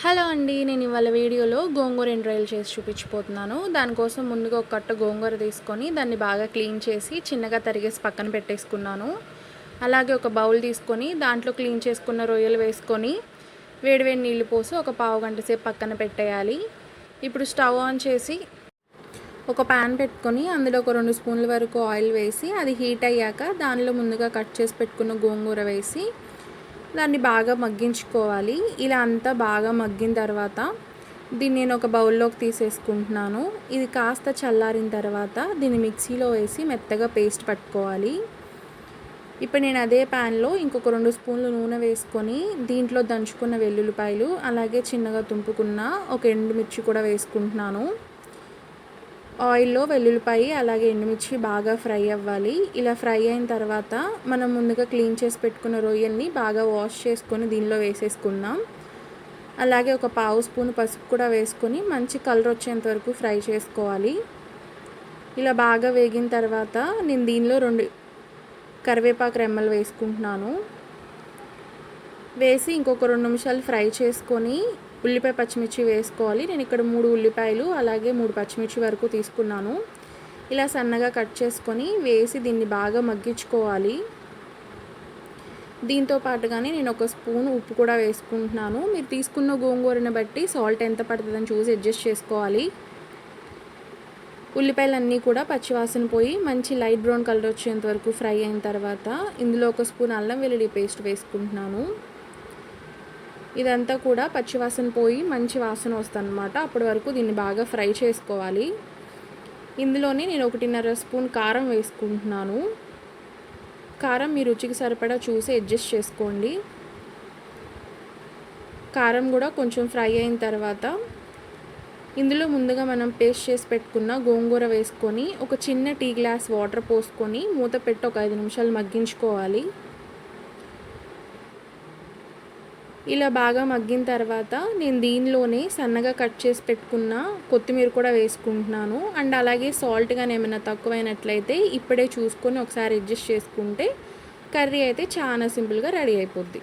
Hello అండి, నేను ఇవాళ వీడియోలో గోంగూర ఎండ్రాయిల్ చేసి చూపించిపోతున్నాను. దానికోసం ముందుగా ఒక కట్ట గోంగూర తీసుకొని దాన్ని బాగా క్లీన్ చేసి చిన్నగా తరిగేసి పక్కన పెట్టేసుకున్నాను. అలాగే ఒక బౌల్ తీసుకొని దాంట్లో క్లీన్ చేసుకున్న రొయ్యలు వేసుకొని వేడివేడి నీళ్ళు పోసి ఒక పావు గంట సేపు పక్కన పెట్టేయాలి. ఇప్పుడు స్టవ్ ఆన్ చేసి ఒక ప్యాన్ పెట్టుకొని అందులో ఒక 2 స్పూన్ల వరకు ఆయిల్ వేసి అది హీట్ అయ్యాక దానిలో ముందుగా కట్ చేసి పెట్టుకున్న గోంగూర వేసి దాన్ని బాగా మగ్గించుకోవాలి. ఇలా అంతా బాగా మగ్గిన తర్వాత దీన్ని నేను ఒక బౌల్లోకి తీసేసుకుంటున్నాను. ఇది కాస్త చల్లారిన తర్వాత దీన్ని మిక్సీలో వేసి మెత్తగా పేస్ట్ పట్టుకోవాలి. ఇప్పుడు నేను అదే ప్యాన్లో ఇంకొక 2 స్పూన్లు నూనె వేసుకొని దీంట్లో దంచుకున్న వెల్లుల్లిపాయలు అలాగే చిన్నగా తుంపుకున్న ఒక ఎండుమిర్చి కూడా వేసుకుంటున్నాను. ఆయిల్లో వెల్లుల్లిపాయ అలాగే ఎండుమిర్చి బాగా ఫ్రై అవ్వాలి. ఇలా ఫ్రై అయిన తర్వాత మనం ముందుగా క్లీన్ చేసి పెట్టుకున్న రొయ్యల్ని బాగా వాష్ చేసుకొని దీనిలో వేసేసుకుందాం. అలాగే ఒక పావు స్పూన్ పసుపు కూడా వేసుకొని మంచి కలర్ వచ్చేంత వరకు ఫ్రై చేసుకోవాలి. ఇలా బాగా వేగిన తర్వాత నేను దీనిలో 2 కరివేపాకు రెమ్మలు వేసుకుంటున్నాను. వేసి ఇంకొక 2 నిమిషాలు ఫ్రై చేసుకొని ఉల్లిపాయ పచ్చిమిర్చి వేసుకోవాలి. నేను ఇక్కడ 3 ఉల్లిపాయలు అలాగే 3 పచ్చిమిర్చి వరకు తీసుకున్నాను. ఇలా సన్నగా కట్ చేసుకొని వేసి దీన్ని బాగా మగ్గించుకోవాలి. దీంతో పాటుగానే నేను ఒక స్పూన్ ఉప్పు కూడా వేసుకుంటున్నాను. మీరు తీసుకున్న గోంగూరని బట్టి సాల్ట్ ఎంత పడుతుందని చూసి అడ్జస్ట్ చేసుకోవాలి. ఉల్లిపాయలన్నీ కూడా పచ్చివాసన పోయి మంచి లైట్ బ్రౌన్ కలర్ వచ్చేంత వరకు ఫ్రై అయిన తర్వాత ఇందులో ఒక స్పూన్ అల్లం వెల్లుల్లి పేస్ట్ వేసుకుంటున్నాను. ఇదంతా కూడా పచ్చివాసన పోయి మంచి వాసన వస్తుందన్నమాట. అప్పటి వరకు దీన్ని బాగా ఫ్రై చేసుకోవాలి. ఇందులోనే నేను 1.5 స్పూన్ కారం వేసుకుంటున్నాను. కారం మీ రుచికి సరిపడా చూసి అడ్జస్ట్ చేసుకోండి. కారం కూడా కొంచెం ఫ్రై అయిన తర్వాత ఇందులో ముందుగా మనం పేస్ట్ చేసి పెట్టుకున్న గోంగూర వేసుకొని ఒక చిన్న టీ గ్లాస్ వాటర్ పోసుకొని మూత పెట్టి ఒక 5 నిమిషాలు మగ్గించుకోవాలి. ఇలా బాగా మగ్గిన తర్వాత నేను దీనిలోనే సన్నగా కట్ చేసి పెట్టుకున్న కొత్తిమీర కూడా వేసుకుంటున్నాను. అండ్ అలాగే సాల్ట్ కానీ ఏమైనా తక్కువైనట్లయితే ఇప్పుడే చూసుకొని ఒకసారి అడ్జస్ట్ చేసుకుంటే కర్రీ అయితే చాలా సింపుల్గా రెడీ అయిపోద్ది.